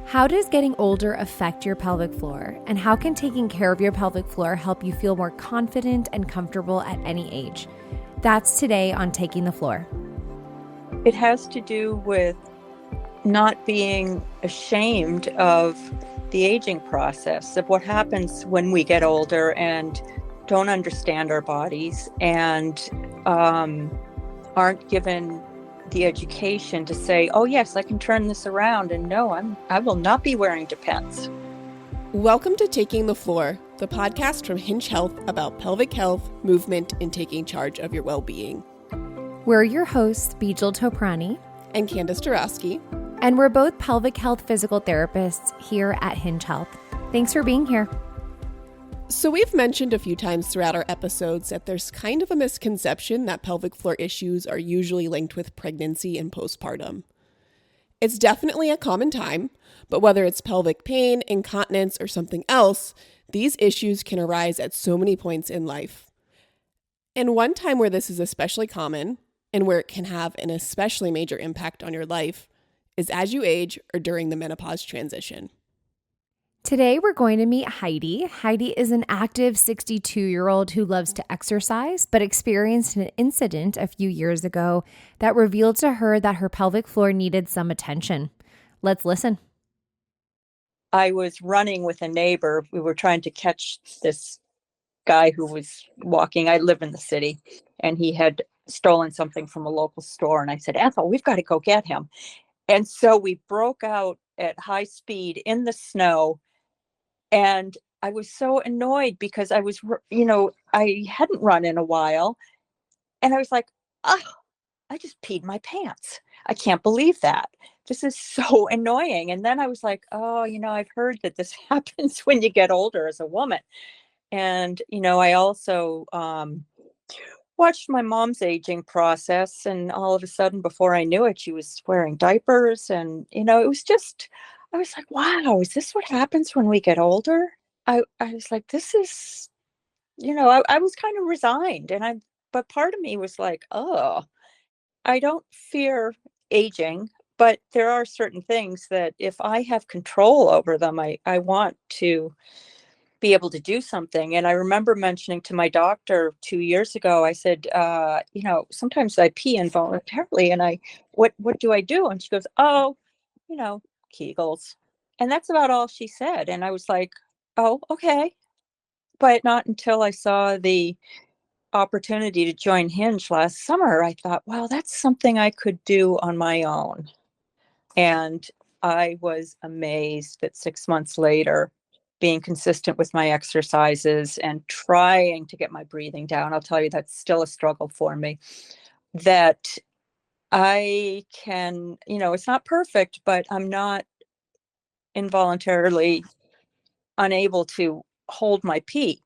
How does getting older affect your pelvic floor? And how can taking care of your pelvic floor help you feel more confident and comfortable at any age? That's today on Taking the Floor. It has to do with not being ashamed of the aging process, of what happens when we get older and don't understand our bodies and aren't given the education to say, oh yes, I can turn this around, and no, I will not be wearing Depends. Welcome to Taking the Floor, the podcast from Hinge Health about pelvic health, movement, and taking charge of your well-being. We're your hosts, Bijal Toprani And Kandis Daroski. And we're both pelvic health physical therapists here at Hinge Health. Thanks for being here. So we've mentioned a few times throughout our episodes that there's kind of a misconception that pelvic floor issues are usually linked with pregnancy and postpartum. It's definitely a common time, but whether it's pelvic pain, incontinence, or something else, these issues can arise at so many points in life. And one time where this is especially common, and where it can have an especially major impact on your life, is as you age or during the menopause transition. Today, we're going to meet Heidi. Heidi is an active 62-year-old who loves to exercise, but experienced an incident a few years ago that revealed to her that her pelvic floor needed some attention. Let's listen. I was running with a neighbor. We were trying to catch this guy who was walking. I live in the city, and he had stolen something from a local store. And I said, Ethel, we've got to go get him. And so we broke out at high speed in the snow. And I was so annoyed because I was, I hadn't run in a while. And I was like, oh, I just peed my pants. I can't believe that. This is so annoying. And then I was like, oh, I've heard that this happens when you get older as a woman. And, I also watched my mom's aging process. And all of a sudden, before I knew it, she was wearing diapers. And, it was just, I was like, wow, is this what happens when we get older? I was like, this is, I was kind of resigned. But part of me was like, oh, I don't fear aging, but there are certain things that if I have control over them, I want to be able to do something. And I remember mentioning to my doctor 2 years ago, I said, sometimes I pee involuntarily, and what do I do? And she goes, oh, Kegels. And that's about all she said. And I was like, oh, okay. But not until I saw the opportunity to join Hinge last summer, I thought, well, that's something I could do on my own. And I was amazed that 6 months later, being consistent with my exercises and trying to get my breathing down, I'll tell you, that's still a struggle for me, that I can, it's not perfect, but I'm not involuntarily unable to hold my pee.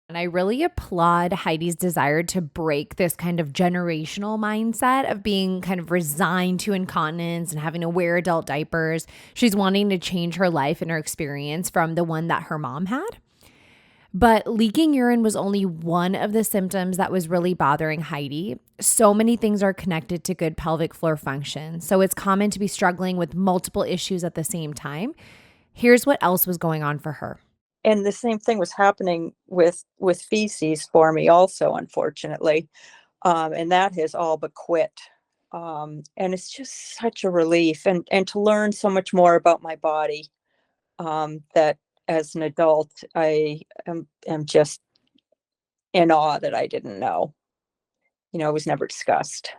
And I really applaud Heidi's desire to break this kind of generational mindset of being kind of resigned to incontinence and having to wear adult diapers. She's wanting to change her life and her experience from the one that her mom had. But leaking urine was only one of the symptoms that was really bothering Heidi. So many things are connected to good pelvic floor function. So it's common to be struggling with multiple issues at the same time. Here's what else was going on for her. And the same thing was happening with feces for me also, unfortunately. And that has all but quit. And it's just such a relief. And to learn so much more about my body, that as an adult, I am just in awe that I didn't know. It was never discussed.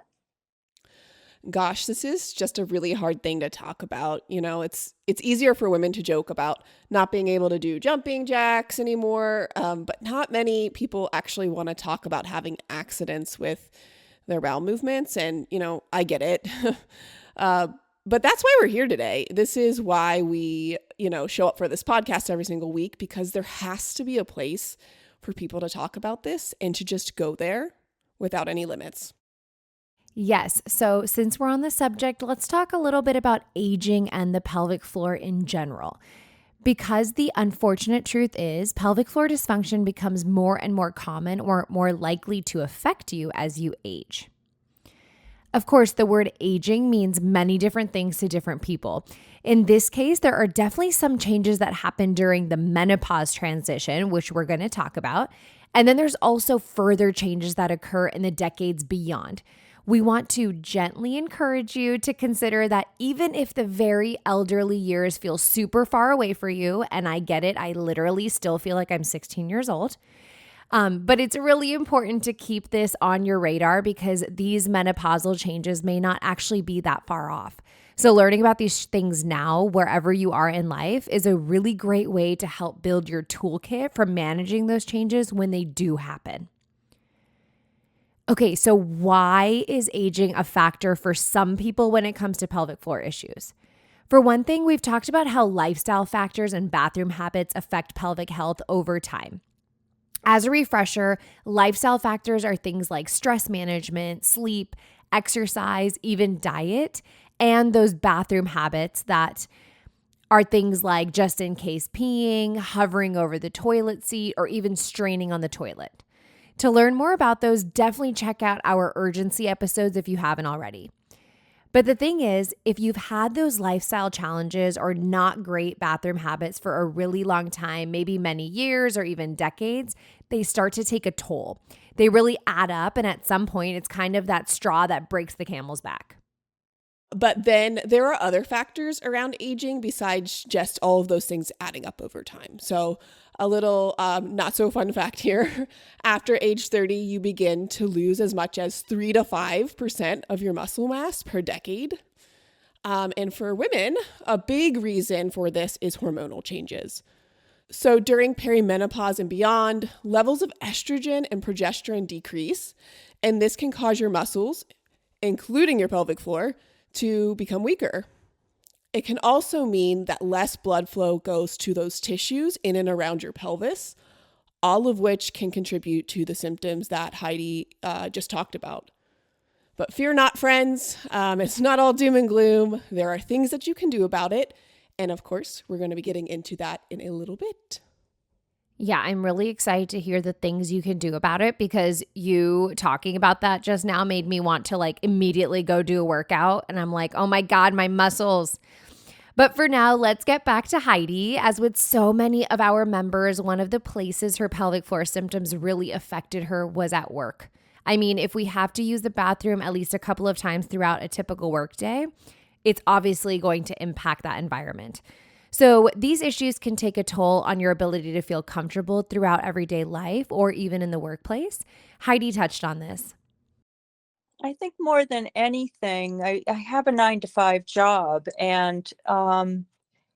Gosh, this is just a really hard thing to talk about. It's easier for women to joke about not being able to do jumping jacks anymore, but not many people actually want to talk about having accidents with their bowel movements. And, I get it. But that's why we're here today. This is why we, show up for this podcast every single week, because there has to be a place for people to talk about this and to just go there without any limits. Yes. So since we're on the subject, let's talk a little bit about aging and the pelvic floor in general. Because the unfortunate truth is pelvic floor dysfunction becomes more and more common or more likely to affect you as you age. Of course, the word aging means many different things to different people. In this case, there are definitely some changes that happen during the menopause transition, which we're going to talk about. And then there's also further changes that occur in the decades beyond. We want to gently encourage you to consider that even if the very elderly years feel super far away for you, and I get it, I literally still feel like I'm 16 years old, but it's really important to keep this on your radar because these menopausal changes may not actually be that far off. So learning about these things now, wherever you are in life, is a really great way to help build your toolkit for managing those changes when they do happen. Okay, so why is aging a factor for some people when it comes to pelvic floor issues? For one thing, we've talked about how lifestyle factors and bathroom habits affect pelvic health over time. As a refresher, lifestyle factors are things like stress management, sleep, exercise, even diet, and those bathroom habits that are things like just in case peeing, hovering over the toilet seat, or even straining on the toilet. To learn more about those, definitely check out our urgency episodes if you haven't already. But the thing is, if you've had those lifestyle challenges or not great bathroom habits for a really long time, maybe many years or even decades, they start to take a toll. They really add up, and at some point, it's kind of that straw that breaks the camel's back. But then there are other factors around aging besides just all of those things adding up over time. So a little not so fun fact here. After age 30, you begin to lose as much as 3 to 5% of your muscle mass per decade. And for women, a big reason for this is hormonal changes. So during perimenopause and beyond, levels of estrogen and progesterone decrease, and this can cause your muscles, including your pelvic floor, to become weaker. It can also mean that less blood flow goes to those tissues in and around your pelvis, all of which can contribute to the symptoms that Heidi just talked about. But fear not, friends. It's not all doom and gloom. There are things that you can do about it. And of course, we're going to be getting into that in a little bit. Yeah, I'm really excited to hear the things you can do about it because you talking about that just now made me want to immediately go do a workout. And I'm like, oh my God, my muscles. But for now, let's get back to Heidi. As with so many of our members, one of the places her pelvic floor symptoms really affected her was at work. I mean, if we have to use the bathroom at least a couple of times throughout a typical workday, it's obviously going to impact that environment. So these issues can take a toll on your ability to feel comfortable throughout everyday life or even in the workplace. Heidi touched on this. I think more than anything, I have a 9 to 5 job, and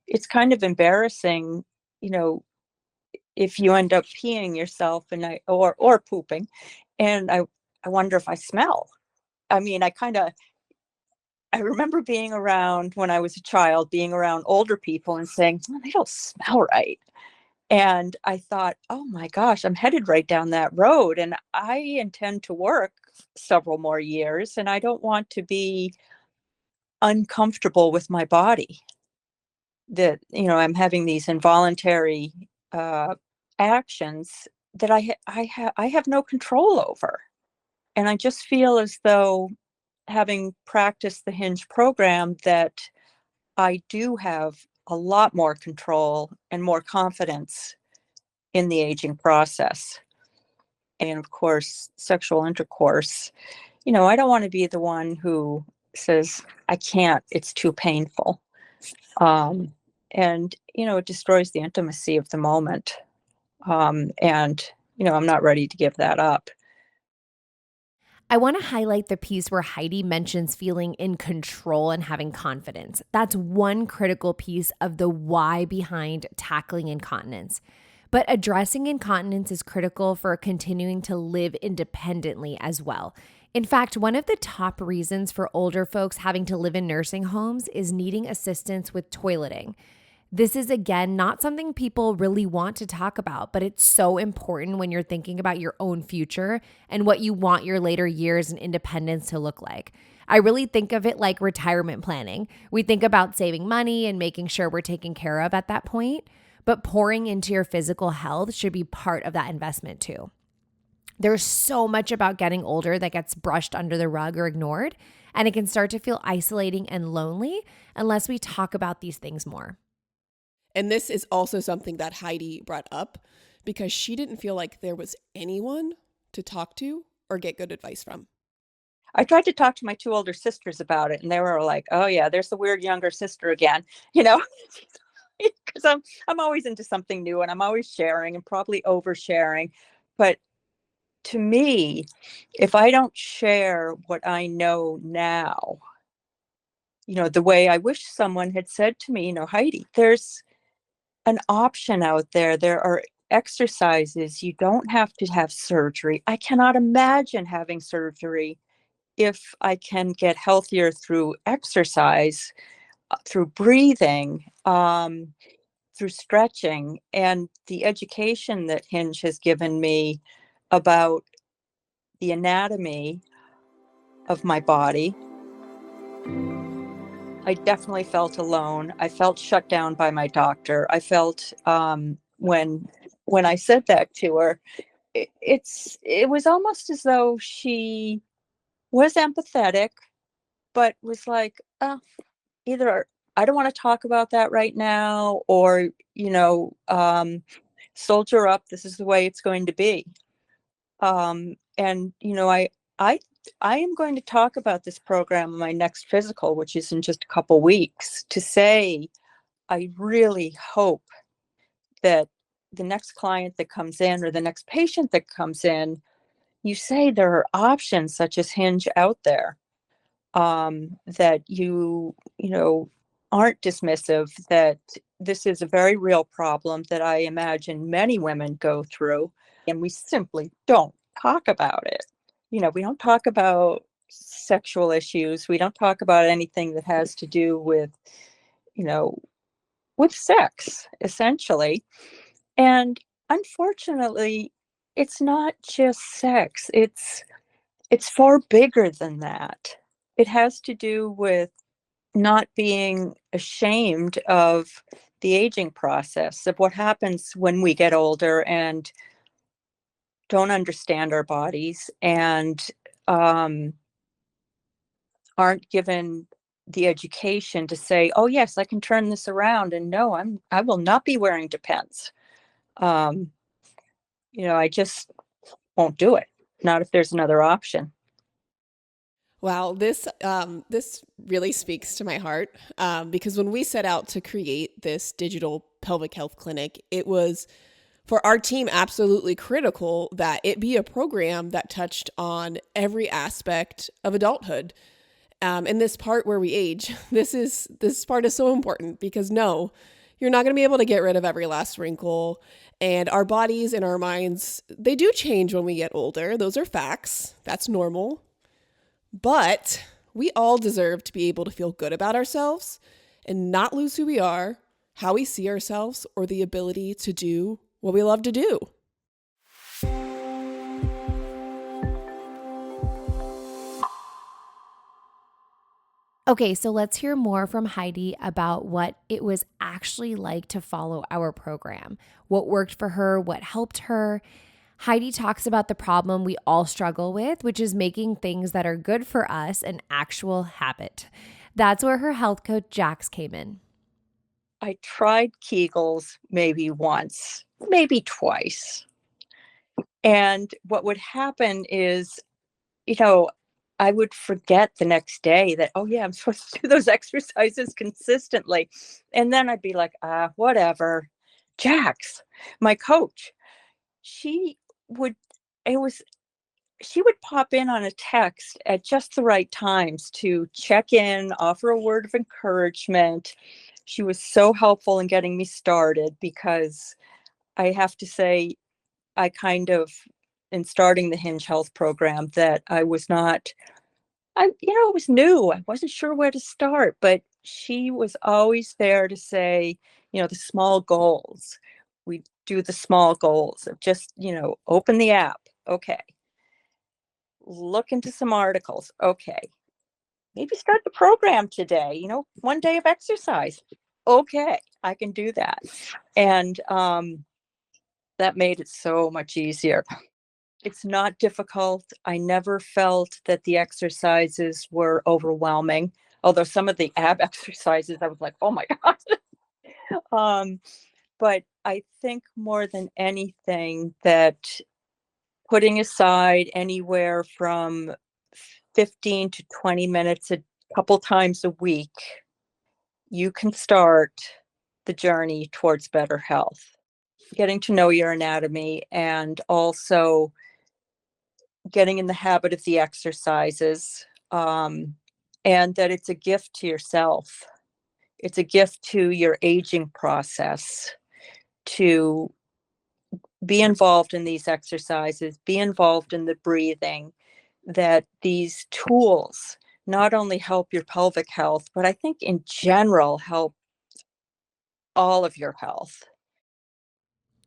it's kind of embarrassing, if you end up peeing yourself or pooping, and I wonder if I smell. I mean, I remember being around when I was a child, being around older people and saying, "Oh, they don't smell right." And I thought, oh my gosh, I'm headed right down that road. And I intend to work several more years, and I don't want to be uncomfortable with my body. That, I'm having these involuntary actions that I have no control over. And I just feel as though, having practiced the Hinge program, that I do have a lot more control and more confidence in the aging process. And of course, sexual intercourse, I don't want to be the one who says, I can't, it's too painful. And, it destroys the intimacy of the moment. And, I'm not ready to give that up. I want to highlight the piece where Heidi mentions feeling in control and having confidence. That's one critical piece of the why behind tackling incontinence. But addressing incontinence is critical for continuing to live independently as well. In fact, one of the top reasons for older folks having to live in nursing homes is needing assistance with toileting. This is, again, not something people really want to talk about, but it's so important when you're thinking about your own future and what you want your later years and independence to look like. I really think of it like retirement planning. We think about saving money and making sure we're taken care of at that point, but pouring into your physical health should be part of that investment too. There's so much about getting older that gets brushed under the rug or ignored, And it can start to feel isolating and lonely unless we talk about these things more. And this is also something that Heidi brought up because she didn't feel like there was anyone to talk to or get good advice from. I tried to talk to my 2 older sisters about it, and they were like, "Oh yeah, there's the weird younger sister again," you know, because I'm always into something new, and I'm always sharing and probably oversharing. But to me, if I don't share what I know now, the way I wish someone had said to me, Heidi, there's an option out there. There are exercises. You don't have to have surgery. I cannot imagine having surgery if I can get healthier through exercise, through breathing, through stretching, and the education that Hinge has given me about the anatomy of my body. I definitely felt alone. I felt shut down by my doctor. I felt when I said that to her, it was almost as though she was empathetic, but was like, oh, either I don't want to talk about that right now, or soldier up. This is the way it's going to be. And I I am going to talk about this program in my next physical, which is in just a couple weeks, to say I really hope that the next client that comes in or the next patient that comes in, you say there are options such as Hinge out there, that aren't dismissive, that this is a very real problem that I imagine many women go through, and we simply don't talk about it. We don't talk about sexual issues. We don't talk about anything that has to do you know, with sex, essentially. And unfortunately, it's not just sex. It's far bigger than that. It has to do with not being ashamed of the aging process, of what happens when we get older and don't understand our bodies, and um, aren't given the education to say, "Oh yes, I can turn this around," and no, I will not be wearing Depends. Um, I just won't do it. Not if there's another option. Wow, this really speaks to my heart because when we set out to create this digital pelvic health clinic, it was for our team absolutely critical that it be a program that touched on every aspect of adulthood. In this part where we age, this part is so important because no, you're not going to be able to get rid of every last wrinkle, and our bodies and our minds, they do change when we get older. Those are facts. That's normal. But we all deserve to be able to feel good about ourselves and not lose who we are, how we see ourselves, or the ability to do what we love to do. Okay, so let's hear more from Heidi about what it was actually like to follow our program, what worked for her, what helped her. Heidi talks about the problem we all struggle with, which is making things that are good for us an actual habit. That's where her health coach, Jax, came in. I tried Kegels maybe once, maybe twice. And what would happen is, I would forget the next day that, oh yeah, I'm supposed to do those exercises consistently. And then I'd be like, whatever. Jax, my coach, she would, it was, she would pop in on a text at just the right times to check in, offer a word of encouragement. She was so helpful in getting me started, because I have to say, I kind of, in starting the Hinge Health program, that I was not, it was new. I wasn't sure where to start, but she was always there to say, the small goals. We do the small goals of just, open the app. Okay. Look into some articles. Okay. Maybe start the program today, 1 day of exercise. Okay. I can do that. And that made it so much easier. It's not difficult. I never felt that the exercises were overwhelming. Although some of the ab exercises, I was like, oh my God. But I think more than anything that putting aside anywhere from 15 to 20 minutes a couple times a week, you can start the journey towards better health. Getting to know your anatomy and also getting in the habit of the exercises, and that it's a gift to yourself. It's a gift to your aging process to be involved in these exercises, be involved in the breathing, that these tools not only help your pelvic health, but I think in general help all of your health.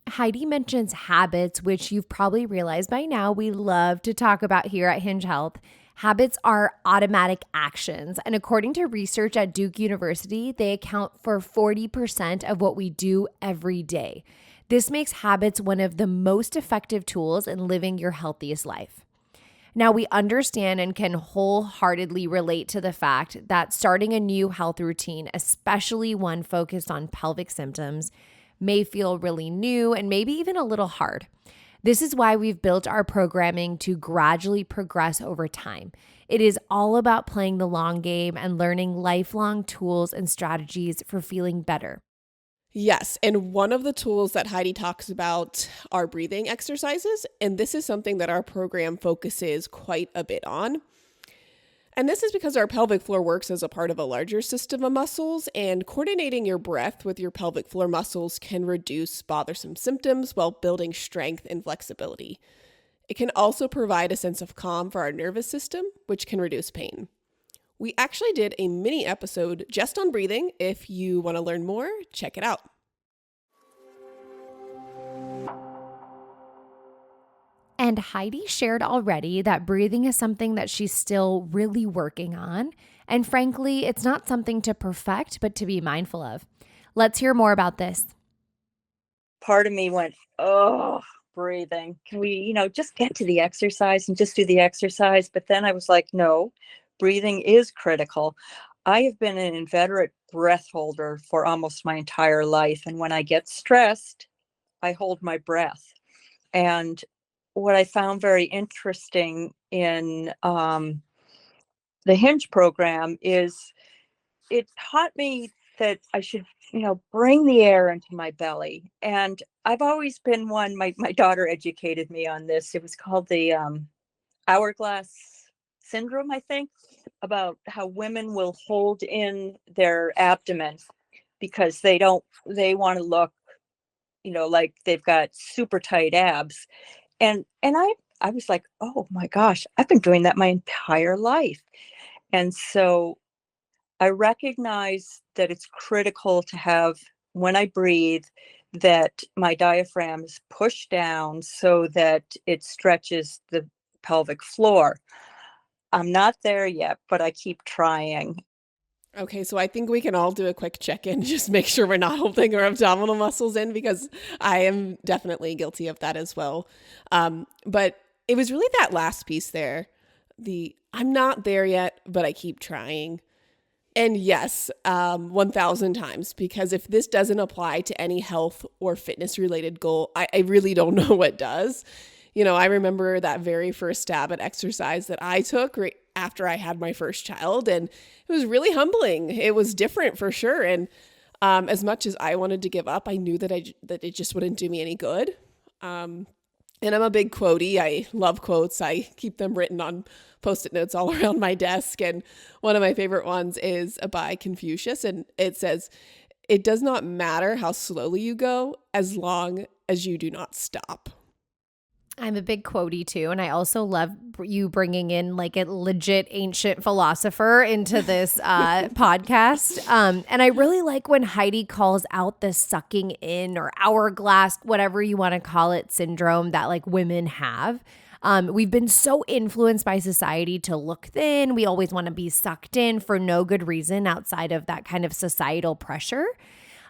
Heidi mentions habits, which you've probably realized by now we love to talk about here at Hinge Health. Habits are automatic actions. And according to research at Duke University, they account for 40% of what we do every day. This makes habits one of the most effective tools in living your healthiest life. Now, we understand and can wholeheartedly relate to the fact that starting a new health routine, especially one focused on pelvic symptoms, may feel really new and maybe even a little hard. This is why we've built our programming to gradually progress over time. It is all about playing the long game and learning lifelong tools and strategies for feeling better. Yes, and one of the tools that Heidi talks about are breathing exercises, and this is something that our program focuses quite a bit on. And this is because our pelvic floor works as a part of a larger system of muscles, and coordinating your breath with your pelvic floor muscles can reduce bothersome symptoms while building strength and flexibility. It can also provide a sense of calm for our nervous system, which can reduce pain. We actually did a mini episode just on breathing. If you want to learn more, check it out. And Heidi shared already that breathing is something that she's still really working on. And frankly, it's not something to perfect, but to be mindful of. Let's hear more about this. Part of me went, oh, breathing. Can we, just get to the exercise and just do the exercise? But then I was like, no, breathing is critical. I have been an inveterate breath holder for almost my entire life. And when I get stressed, I hold my breath. And what I found very interesting in the Hinge program is it taught me that I should, bring the air into my belly. And I've always been one, my daughter educated me on this. It was called the hourglass syndrome, I think, about how women will hold in their abdomen because they want to look, like they've got super tight abs. And I was like, oh my gosh, I've been doing that my entire life. And so I recognize that it's critical to have, when I breathe, that my diaphragm is pushed down so that it stretches the pelvic floor. I'm not there yet, but I keep trying. Okay, so I think we can all do a quick check-in, just make sure we're not holding our abdominal muscles in, because I am definitely guilty of that as well. But it was really that last piece there, I'm not there yet, but I keep trying. And yes, 1,000 times, because if this doesn't apply to any health or fitness related goal, I really don't know what does. I remember that very first stab at exercise that I took right after I had my first child, and it was really humbling. It was different for sure. And as much as I wanted to give up, I knew that it just wouldn't do me any good. And I'm a big quotey. I love quotes. I keep them written on Post-it notes all around my desk. And one of my favorite ones is by Confucius. And it says, "It does not matter how slowly you go as long as you do not stop." I'm a big quotey too. And I also love you bringing in like a legit ancient philosopher into this podcast. And I really like when Heidi calls out the sucking in or hourglass, whatever you want to call it, syndrome that like women have. We've been so influenced by society to look thin. We always want to be sucked in for no good reason outside of that kind of societal pressure.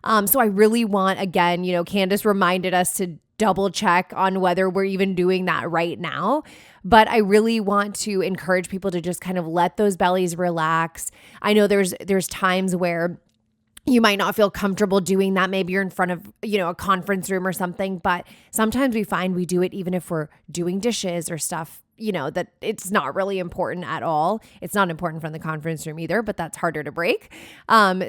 So I really want, again, Kandis reminded us to double check on whether we're even doing that right now. But I really want to encourage people to just kind of let those bellies relax. I know there's times where you might not feel comfortable doing that. Maybe you're in front of, a conference room or something, but sometimes we find we do it even if we're doing dishes or stuff, that it's not really important at all. It's not important from the conference room either, but that's harder to break.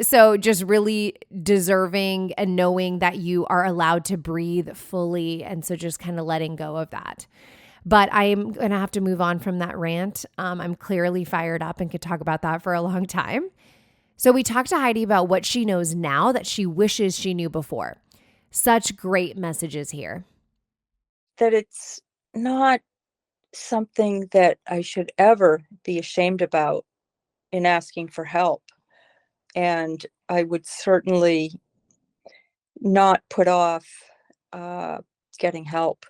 So just really deserving and knowing that you are allowed to breathe fully. And so just kind of letting go of that. But I'm going to have to move on from that rant. I'm clearly fired up and could talk about that for a long time. So we talked to Heidi about what she knows now that she wishes she knew before. Such great messages here. That it's not something that I should ever be ashamed about in asking for help. And I would certainly not put off getting help.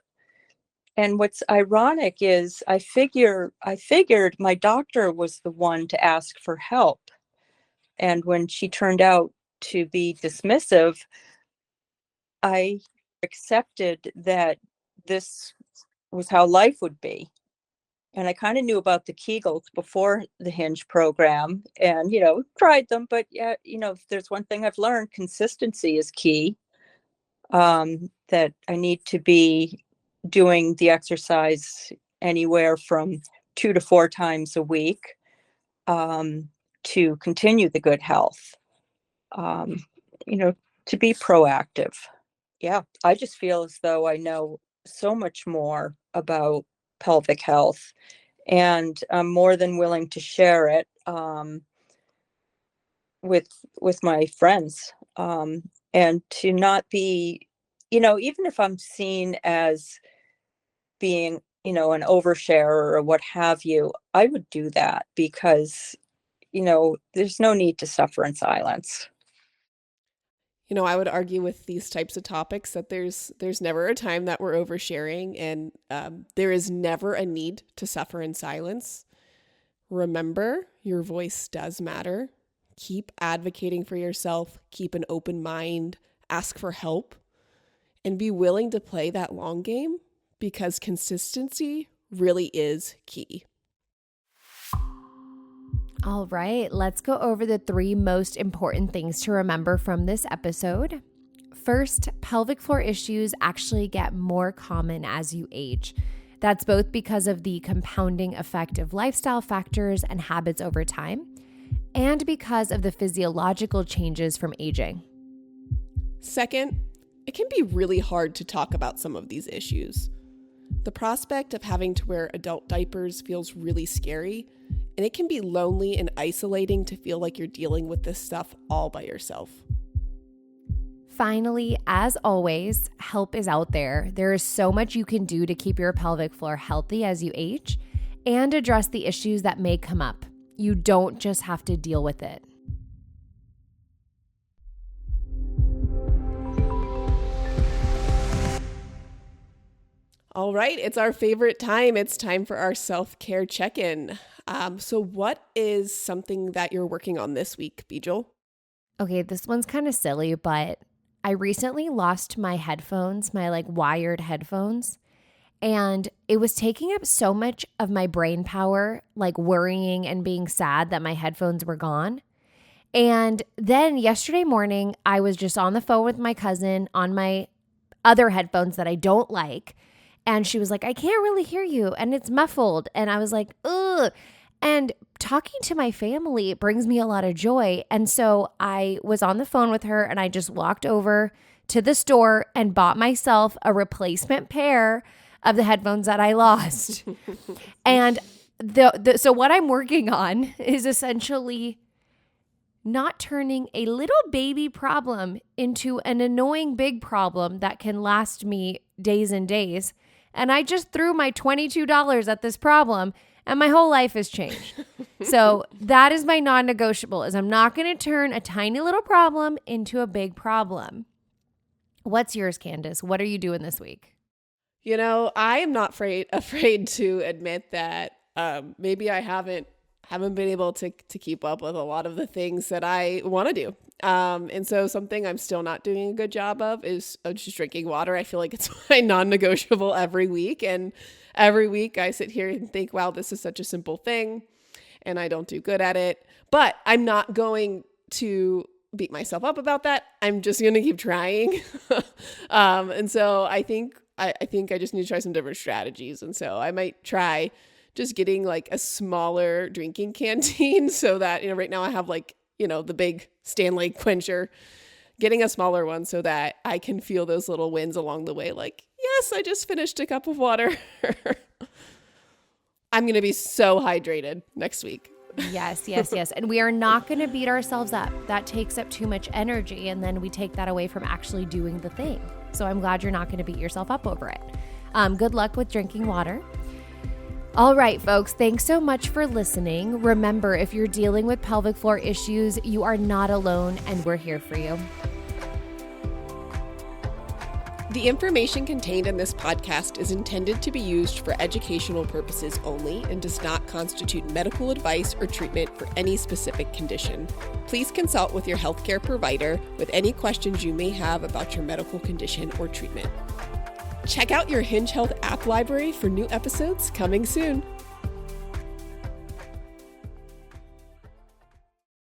And what's ironic is I figured my doctor was the one to ask for help. And when she turned out to be dismissive, I accepted that this was how life would be. And I kind of knew about the Kegels before the Hinge program and, tried them. But yeah, if there's one thing I've learned, consistency is key. That I need to be doing the exercise anywhere from 2 to 4 times a week to continue the good health, to be proactive. Yeah, I just feel as though I know so much more about pelvic health, and I'm more than willing to share it with my friends, and to not be, even if I'm seen as being, an oversharer or what have you, I would do that because, there's no need to suffer in silence. I would argue with these types of topics that there's never a time that we're oversharing, and there is never a need to suffer in silence. Remember, your voice does matter. Keep advocating for yourself. Keep an open mind. Ask for help. And be willing to play that long game because consistency really is key. All right, let's go over the 3 most important things to remember from this episode. First, pelvic floor issues actually get more common as you age. That's both because of the compounding effect of lifestyle factors and habits over time, and because of the physiological changes from aging. Second, it can be really hard to talk about some of these issues. The prospect of having to wear adult diapers feels really scary, and it can be lonely and isolating to feel like you're dealing with this stuff all by yourself. Finally, as always, help is out there. There is so much you can do to keep your pelvic floor healthy as you age and address the issues that may come up. You don't just have to deal with it. All right, it's our favorite time. It's time for our self-care check-in. So what is something that you're working on this week, Bijal? Okay, this one's kind of silly, but I recently lost my headphones, my wired headphones, and it was taking up so much of my brain power, worrying and being sad that my headphones were gone. And then yesterday morning, I was just on the phone with my cousin on my other headphones that I don't like. And she was like, I can't really hear you and it's muffled. And I was like, ugh. And talking to my family brings me a lot of joy. And so I was on the phone with her and I just walked over to the store and bought myself a replacement pair of the headphones that I lost. And so what I'm working on is essentially not turning a little baby problem into an annoying big problem that can last me days and days. And I just threw my $22 at this problem and my whole life has changed. So that is my non-negotiable, is I'm not going to turn a tiny little problem into a big problem. What's yours, Kandis? What are you doing this week? I am not afraid to admit that maybe I haven't haven't been able to keep up with a lot of the things that I want to do. And so something I'm still not doing a good job of is just drinking water. I feel like it's my non-negotiable every week. And every week I sit here and think, wow, this is such a simple thing and I don't do good at it. But I'm not going to beat myself up about that. I'm just going to keep trying. And so I think I just need to try some different strategies. And so I might try just getting like a smaller drinking canteen so that, right now I have like, the big Stanley quencher, getting a smaller one so that I can feel those little wins along the way. Like, yes, I just finished a cup of water. I'm going to be so hydrated next week. Yes. And we are not going to beat ourselves up. That takes up too much energy. And then we take that away from actually doing the thing. So I'm glad you're not going to beat yourself up over it. Good luck with drinking water. All right, folks, thanks so much for listening. Remember, if you're dealing with pelvic floor issues, you are not alone, and we're here for you. The information contained in this podcast is intended to be used for educational purposes only and does not constitute medical advice or treatment for any specific condition. Please consult with your healthcare provider with any questions you may have about your medical condition or treatment. Check out your Hinge Health app library for new episodes coming soon.